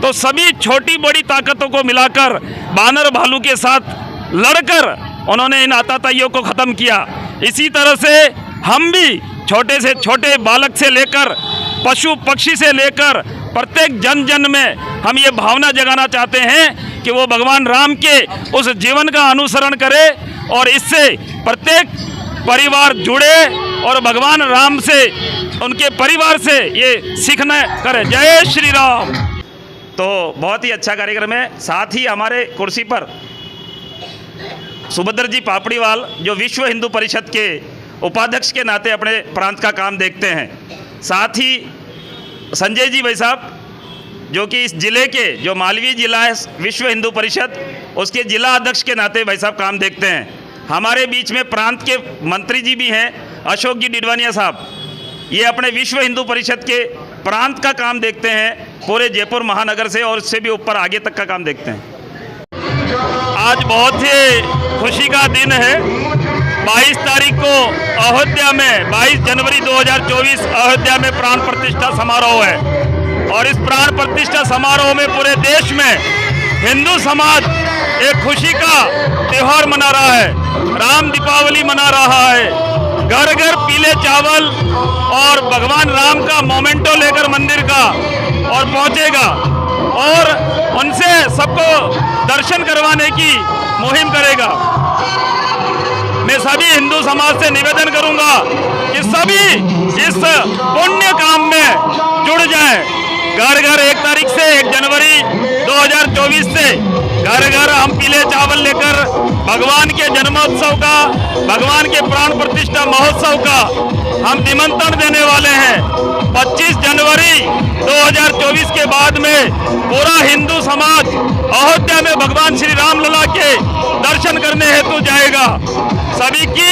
Speaker 2: तो सभी छोटी बड़ी ताकतों को मिलाकर बानर भालू के साथ लड़कर उन्होंने इन आताताइयों को ख़त्म किया। इसी तरह से हम भी छोटे से छोटे बालक से लेकर पशु पक्षी से लेकर प्रत्येक जन जन में हम ये भावना जगाना चाहते हैं कि वो भगवान राम के उस जीवन का अनुसरण करे और इससे प्रत्येक परिवार जुड़े और भगवान राम से, उनके परिवार से ये सीखना करे। जय श्री राम। तो बहुत ही अच्छा कार्यक्रम है। साथ ही हमारे कुर्सी पर सुभद्र जी पापड़ीवाल, जो विश्व हिंदू परिषद के उपाध्यक्ष के नाते अपने प्रांत का काम देखते हैं। साथ ही संजय जी भाई साहब, जो कि इस जिले के, जो मालवी जिला है विश्व हिंदू परिषद, उसके जिला अध्यक्ष के नाते भाई साहब काम देखते हैं। हमारे बीच में प्रांत के मंत्री जी भी हैं, अशोक जी डिडवानिया साहब, ये अपने विश्व हिंदू परिषद के प्रांत का काम देखते हैं, पूरे जयपुर महानगर से और उससे भी ऊपर आगे तक का काम देखते हैं। आज बहुत ही खुशी का दिन है। 22 तारीख को अयोध्या में, 22 जनवरी 2024 अयोध्या में प्राण प्रतिष्ठा समारोह है और इस प्राण प्रतिष्ठा समारोह में पूरे देश में हिंदू समाज एक खुशी का त्यौहार मना रहा है, राम दीपावली मना रहा है। घर घर पीले चावल और भगवान राम का मोमेंटो लेकर मंदिर का और पहुंचेगा और उनसे सबको दर्शन करवाने की मुहिम करेगा। मैं सभी हिंदू समाज से निवेदन करूंगा कि सभी इस पुण्य काम में जुड़ जाएं। घर घर 1 तारीख से 1 जनवरी 2024 से घर घर हम पीले चावल लेकर भगवान के जन्मोत्सव का, भगवान के प्राण प्रतिष्ठा महोत्सव का हम निमंत्रण देने वाले हैं। 25 जनवरी 2024 के बाद में पूरा हिंदू समाज अयोध्या में भगवान श्री राम लला के दर्शन करने हेतु जाएगा। सभी की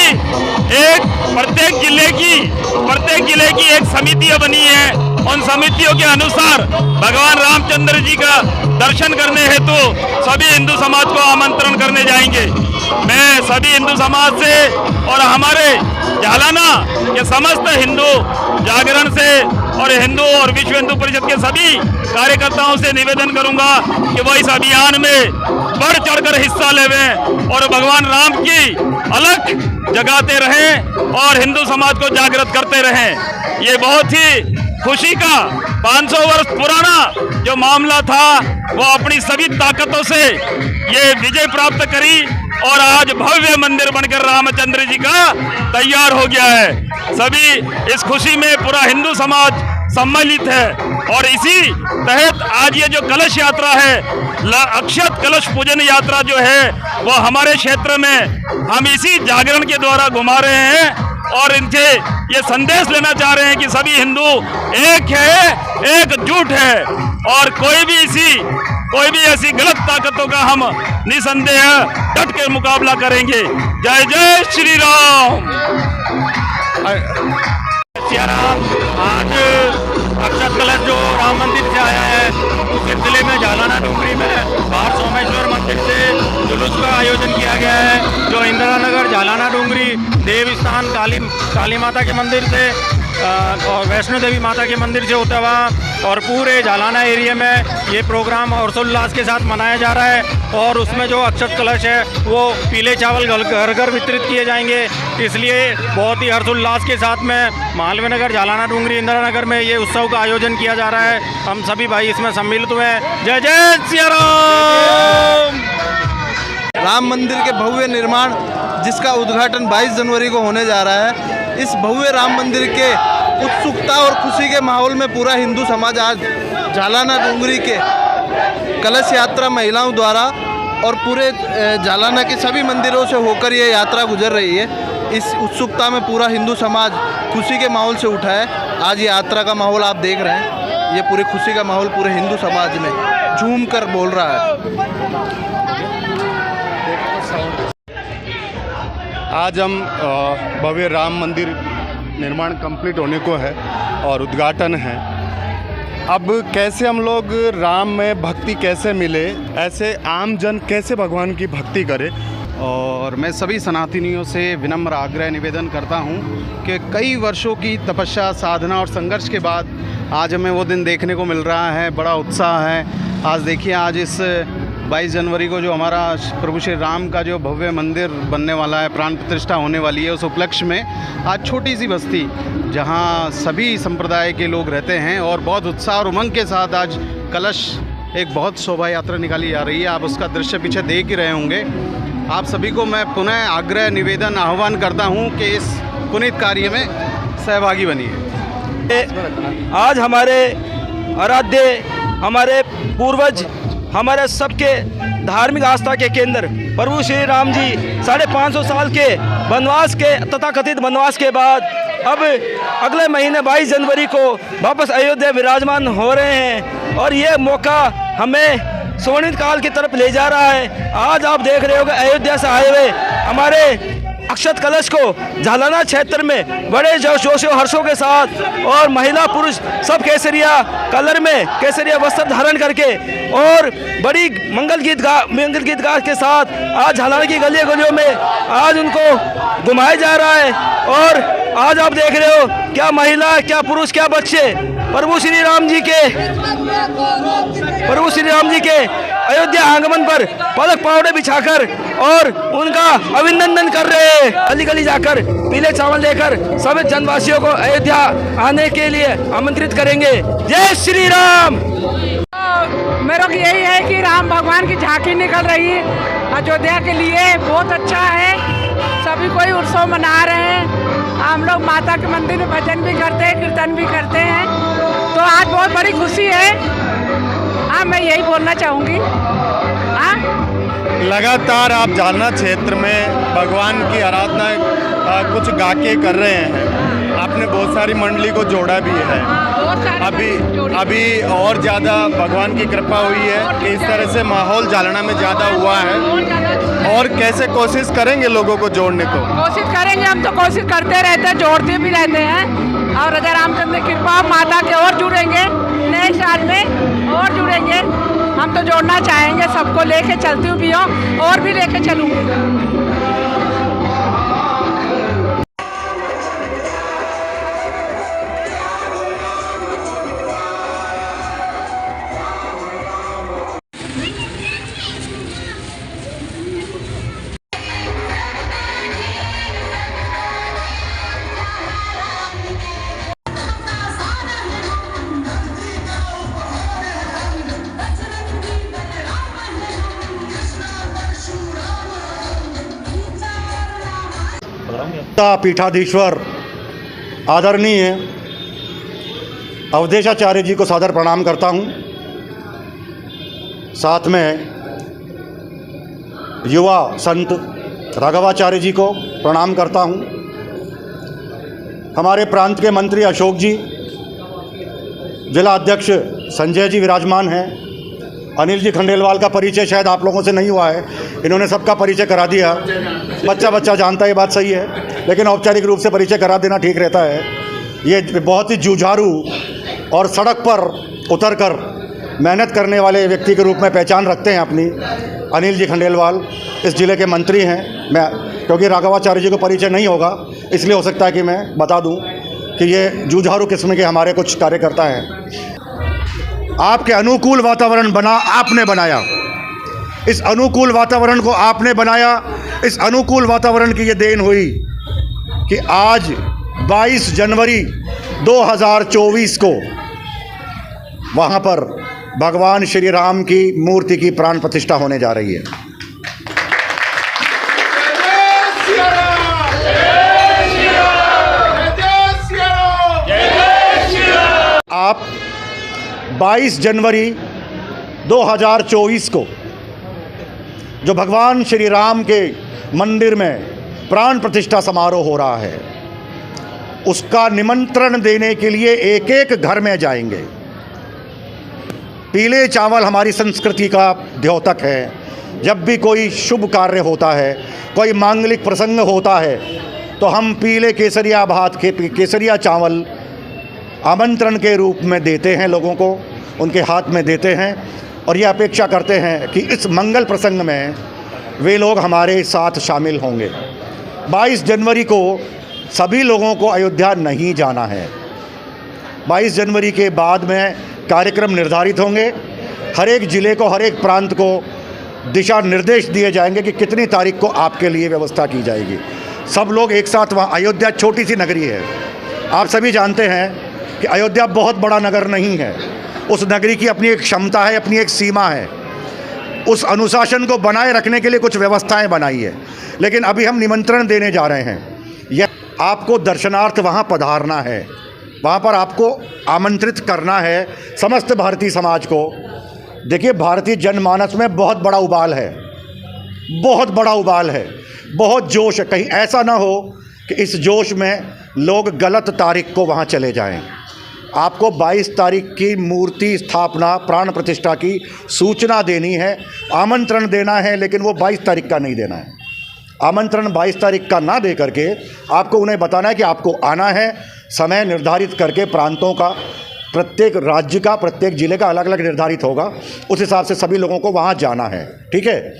Speaker 2: एक प्रत्येक जिले की एक समितियां बनी है, उन समितियों के अनुसार भगवान रामचंद्र जी का दर्शन करने हेतु सभी हिंदू समाज को आमंत्रण करने जाएंगे। मैं सभी हिंदू समाज से और हमारे जालाना के समस्त हिंदू जागरण से और हिंदू और विश्व हिंदू परिषद के सभी कार्यकर्ताओं से निवेदन करूंगा कि वो इस अभियान में बढ़ चढ़कर हिस्सा लेवें और भगवान राम की अलख जगाते रहें और हिंदू समाज को जागृत करते रहें। ये बहुत ही खुशी का 500 वर्ष पुराना जो मामला था वो अपनी सभी ताकतों से ये विजय प्राप्त करी और आज भव्य मंदिर बनकर रामचंद्र जी का तैयार हो गया है। सभी इस खुशी में पूरा हिंदू समाज सम्मिलित है और इसी तहत आज ये जो कलश यात्रा है, अक्षत कलश पूजन यात्रा जो है वो हमारे क्षेत्र में हम इसी जागरण के द्वारा घुमा रहे हैं और इनसे ये संदेश लेना चाह रहे हैं कि सभी हिंदू एक है, एकजुट है और कोई भी ऐसी गलत ताकतों का हम निसंदेह डट के मुकाबला करेंगे। जय जय श्री राम।
Speaker 8: आज अक्षत कलश जो राम मंदिर से आया है उस सिलसिले में जालाना डूंगरी में बाहर सोमेश्वर मंदिर से जुलूस का आयोजन किया गया है, जो इंदिरा नगर जालाना डूंगरी देव स्थान काली माता के मंदिर से और
Speaker 15: वैष्णो देवी माता के मंदिर से होता हुआ और पूरे जालाना एरिया में ये प्रोग्राम हर्षोल्लास के साथ मनाया जा रहा है। और उसमें जो अक्षत कलश है वो पीले चावल घर घर वितरित किए जाएंगे। इसलिए बहुत ही हर्षोल्लास के साथ में मालवीय नगर, जालाना डूंगरी, इंदिरा नगर में ये उत्सव का आयोजन किया जा रहा है। हम सभी भाई इसमें सम्मिलित हुए हैं। जय जय सिया राम।
Speaker 6: राम मंदिर के भव्य निर्माण जिसका उद्घाटन 22 जनवरी को होने जा रहा है, इस भव्य राम मंदिर के उत्सुकता और खुशी के माहौल में पूरा हिंदू समाज आज जालाना डूंगरी के कलश यात्रा महिलाओं द्वारा और पूरे जालाना के सभी मंदिरों से होकर ये यात्रा गुजर रही है। इस उत्सुकता में पूरा हिंदू समाज खुशी के माहौल से उठा है। आज ये यात्रा का माहौल आप देख रहे हैं, ये पूरे खुशी का माहौल पूरे हिंदू समाज में झूम कर बोल रहा है।
Speaker 4: आज हम भव्य राम मंदिर निर्माण कंप्लीट होने को है और उद्घाटन है। अब कैसे हम लोग राम में भक्ति कैसे मिले, ऐसे आम जन कैसे भगवान की भक्ति करे।
Speaker 16: और मैं सभी सनातनियों से विनम्र आग्रह निवेदन करता हूं कि कई वर्षों की तपस्या, साधना और संघर्ष के बाद आज हमें वो दिन देखने को मिल रहा है। बड़ा उत्साह है। आज देखिए, आज इस 22 जनवरी को जो हमारा प्रभु श्री राम का जो भव्य मंदिर बनने वाला है, प्राण प्रतिष्ठा होने वाली है, उस उपलक्ष्य में आज छोटी सी बस्ती जहां सभी संप्रदाय के लोग रहते हैं और बहुत उत्साह और उमंग के साथ आज कलश एक बहुत शोभा यात्रा निकाली जा रही है। आप उसका दृश्य पीछे देख ही रहे होंगे। आप सभी को मैं पुनः आग्रह निवेदन आह्वान करता हूं कि इस पुनीत कार्य में सहभागी बनिए।
Speaker 17: आज हमारे आराध्य, हमारे पूर्वज, हमारे सबके धार्मिक आस्था के केंद्र प्रभु श्री राम जी 550 साल के वनवास के तथाकथित वनवास के बाद अब अगले महीने 22 जनवरी को वापस अयोध्या विराजमान हो रहे हैं। और ये मौका हमें स्वर्णिम काल की तरफ ले जा रहा है। आज आप देख रहे होंगे अयोध्या से आए हुए हमारे अक्षत कलश को जालाना क्षेत्र में बड़े जोश और हर्षों के साथ और महिला पुरुष सब केसरिया कलर में केसरिया वस्त्र धारण करके और बड़ी मंगल गीत गा के साथ आज जालाना की गलियों में आज उनको घुमाया जा रहा है। और आज आप देख रहे हो क्या महिला, क्या पुरुष, क्या बच्चे प्रभु श्री राम जी के अयोध्या आगमन पर पलक पावड़े बिछाकर और उनका अभिनंदन कर रहे हैं। गली गली जाकर पीले चावल लेकर सभी जनवासियों को अयोध्या आने के लिए आमंत्रित करेंगे। जय श्री राम।
Speaker 5: मेरा यही है कि राम भगवान की झांकी निकल रही है अयोध्या के लिए, बहुत अच्छा है। सभी कोई उत्सव मना रहे हैं। हम लोग माता के मंदिर में भजन भी करते हैं, कीर्तन भी करते हैं, तो आज बहुत बड़ी खुशी है। हाँ, मैं यही बोलना चाहूँगी।
Speaker 4: लगातार आप जालना क्षेत्र में भगवान की आराधना कुछ गा के कर रहे हैं। आपने बहुत सारी मंडली को जोड़ा भी है। अभी और ज़्यादा भगवान की कृपा हुई है कि इस तरह से माहौल जालना में ज़्यादा हुआ है। और कैसे कोशिश करेंगे लोगों को जोड़ने को?
Speaker 5: कोशिश करेंगे, हम तो कोशिश करते रहते हैं, जोड़ते भी रहते हैं। और अगर रामचंद्र की कृपा माता के और जुड़ेंगे, नेक्स्ट साल में और जुड़ेंगे। हम तो जोड़ना चाहेंगे, सबको लेके चलती हूँ भी हूँ और भी लेके चलूँगी।
Speaker 18: पीठाधीश्वर आदरणीय अवधेशाचार्य जी को सादर प्रणाम करता हूं। साथ में युवा संत राघवाचार्य जी को प्रणाम करता हूं। हमारे प्रांत के मंत्री अशोक जी, जिला अध्यक्ष संजय जी विराजमान हैं। अनिल जी खंडेलवाल का परिचय शायद आप लोगों से नहीं हुआ है, इन्होंने सबका परिचय करा दिया। बच्चा जानता है, ये बात सही है, लेकिन औपचारिक रूप से परिचय करा देना ठीक रहता है। ये बहुत ही जुझारू और सड़क पर उतरकर मेहनत करने वाले व्यक्ति के रूप में पहचान रखते हैं अपनी। अनिल जी खंडेलवाल इस ज़िले के मंत्री हैं। मैं क्योंकि राघवाचार्य जी को परिचय नहीं होगा इसलिए हो सकता है कि मैं बता दूं कि ये जुझारू किस्म के हमारे कुछ कार्यकर्ता हैं। आपके अनुकूल वातावरण बना, आपने बनाया। इस अनुकूल वातावरण को आपने बनाया। इस अनुकूल वातावरण की ये देन हुई कि आज 22 जनवरी 2024 को वहाँ पर भगवान श्री राम की मूर्ति की प्राण प्रतिष्ठा होने जा रही है। आप 22 जनवरी 2024 को जो भगवान श्री राम के मंदिर में प्राण प्रतिष्ठा समारोह हो रहा है, उसका निमंत्रण देने के लिए एक एक घर में जाएंगे। पीले चावल हमारी संस्कृति का द्योतक है। जब भी कोई शुभ कार्य होता है, कोई मांगलिक प्रसंग होता है, तो हम पीले केसरिया भात के केसरिया चावल आमंत्रण के रूप में देते हैं, लोगों को उनके हाथ में देते हैं और ये अपेक्षा करते हैं कि इस मंगल प्रसंग में वे लोग हमारे साथ शामिल होंगे। 22 जनवरी को सभी लोगों को अयोध्या नहीं जाना है। 22 जनवरी के बाद में कार्यक्रम निर्धारित होंगे। हर एक ज़िले को, हर एक प्रांत को दिशा निर्देश दिए जाएंगे कि कितनी तारीख को आपके लिए व्यवस्था की जाएगी। सब लोग एक साथ वहाँ, अयोध्या छोटी सी नगरी है। आप सभी जानते हैं कि अयोध्या बहुत बड़ा नगर नहीं है। उस नगरी की अपनी एक क्षमता है, अपनी एक सीमा है। उस अनुशासन को बनाए रखने के लिए कुछ व्यवस्थाएं बनाई है। लेकिन अभी हम निमंत्रण देने जा रहे हैं। यह आपको दर्शनार्थ वहाँ पधारना है, वहाँ पर आपको आमंत्रित करना है समस्त भारतीय समाज को। देखिए, भारतीय जनमानस में बहुत बड़ा उबाल है, बहुत बड़ा उबाल है, बहुत जोश है। कहीं ऐसा ना हो कि इस जोश में लोग गलत तारीख को वहाँ चले जाएं। आपको 22 तारीख की मूर्ति स्थापना, प्राण प्रतिष्ठा की सूचना देनी है, आमंत्रण देना है, लेकिन वो 22 तारीख का नहीं देना है। आमंत्रण 22 तारीख का ना दे करके आपको उन्हें बताना है कि आपको आना है। समय निर्धारित करके प्रांतों का, प्रत्येक राज्य का, प्रत्येक ज़िले का अलग अलग निर्धारित होगा। उस हिसाब से सभी लोगों को वहाँ जाना है। ठीक है,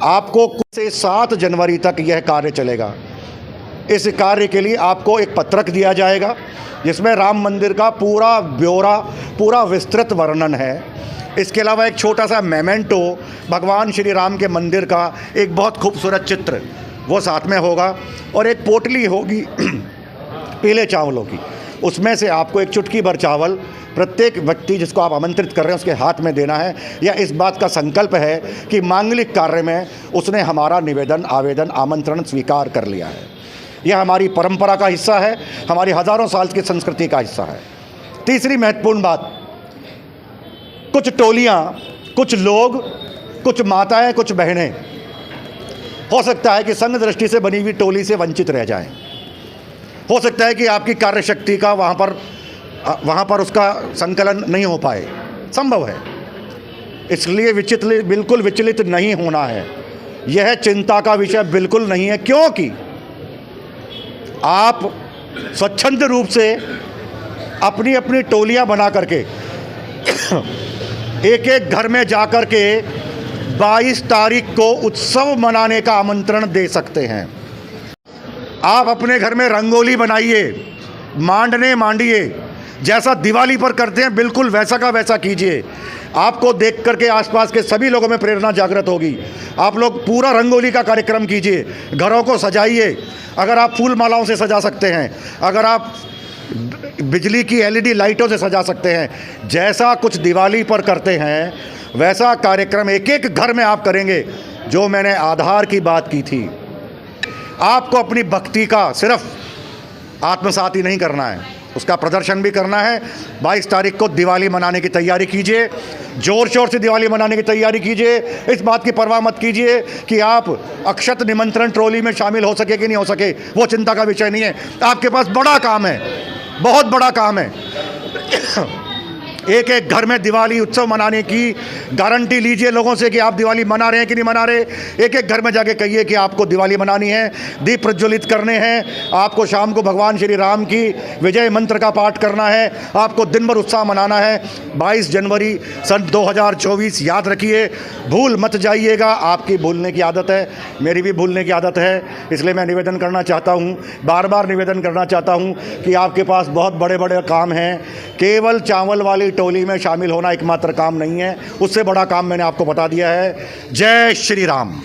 Speaker 18: आपको से 7 जनवरी तक यह कार्य चलेगा। इस कार्य के लिए आपको एक पत्रक दिया जाएगा जिसमें राम मंदिर का पूरा ब्यौरा, पूरा विस्तृत वर्णन है। इसके अलावा एक छोटा सा मेमेंटो, भगवान श्री राम के मंदिर का एक बहुत खूबसूरत चित्र वो साथ में होगा और एक पोटली होगी पीले चावलों की। उसमें से आपको एक चुटकी भर चावल प्रत्येक व्यक्ति जिसको आप आमंत्रित कर रहे हैं उसके हाथ में देना है। या इस बात का संकल्प है कि मांगलिक कार्य में उसने हमारा निवेदन, आवेदन, आमंत्रण स्वीकार कर लिया है। यह हमारी परंपरा का हिस्सा है, हमारी हज़ारों साल की संस्कृति का हिस्सा है। तीसरी महत्वपूर्ण बात, कुछ टोलियाँ, कुछ लोग, कुछ माताएं, कुछ बहनें हो सकता है कि संघ दृष्टि से बनी हुई टोली से वंचित रह जाएं। हो सकता है कि आपकी कार्यशक्ति का वहाँ पर उसका संकलन नहीं हो पाए, संभव है। इसलिए बिल्कुल विचलित नहीं होना है। यह चिंता का विषय बिल्कुल नहीं है, क्योंकि आप स्वच्छंद रूप से अपनी अपनी टोलियां बना करके एक एक घर में जाकर के 22 तारीख को उत्सव मनाने का आमंत्रण दे सकते हैं। आप अपने घर में रंगोली बनाइए, मांडिए, जैसा दिवाली पर करते हैं बिल्कुल वैसा का वैसा कीजिए। आपको देख करके आसपास के सभी लोगों में प्रेरणा जागृत होगी। आप लोग पूरा रंगोली का कार्यक्रम कीजिए, घरों को सजाइए। अगर आप फूल मालाओं से सजा सकते हैं, अगर आप बिजली की LED लाइटों से सजा सकते हैं, जैसा कुछ दिवाली पर करते हैं वैसा कार्यक्रम एक एक घर में आप करेंगे। जो मैंने आधार की बात की थी, आपको अपनी भक्ति का सिर्फ आत्मसात ही नहीं करना है, उसका प्रदर्शन भी करना है। 22 तारीख को दिवाली मनाने की तैयारी कीजिए, जोर शोर से दिवाली मनाने की तैयारी कीजिए। इस बात की परवाह मत कीजिए कि आप अक्षत निमंत्रण ट्रॉली में शामिल हो सके कि नहीं हो सके, वो चिंता का विषय नहीं है। आपके पास बड़ा काम है, बहुत बड़ा काम है। एक एक घर में दिवाली उत्सव मनाने की गारंटी लीजिए लोगों से कि आप दिवाली मना रहे हैं कि नहीं मना रहे। एक एक घर में जाके कहिए कि आपको दिवाली मनानी है, दीप प्रज्वलित करने हैं, आपको शाम को भगवान श्री राम की विजय मंत्र का पाठ करना है, आपको दिन भर उत्साह मनाना है। 22 जनवरी सन 2024 याद रखिए, भूल मत जाइएगा। आपकी भूलने की आदत है, मेरी भी भूलने की आदत है, इसलिए मैं निवेदन करना चाहता हूँ, बार बार निवेदन करना चाहता हूँ कि आपके पास बहुत बड़े बड़े काम हैं। केवल चावल वाली टोली में शामिल होना एकमात्र काम नहीं है, उससे बड़ा काम मैंने आपको बता दिया है। जय श्री राम।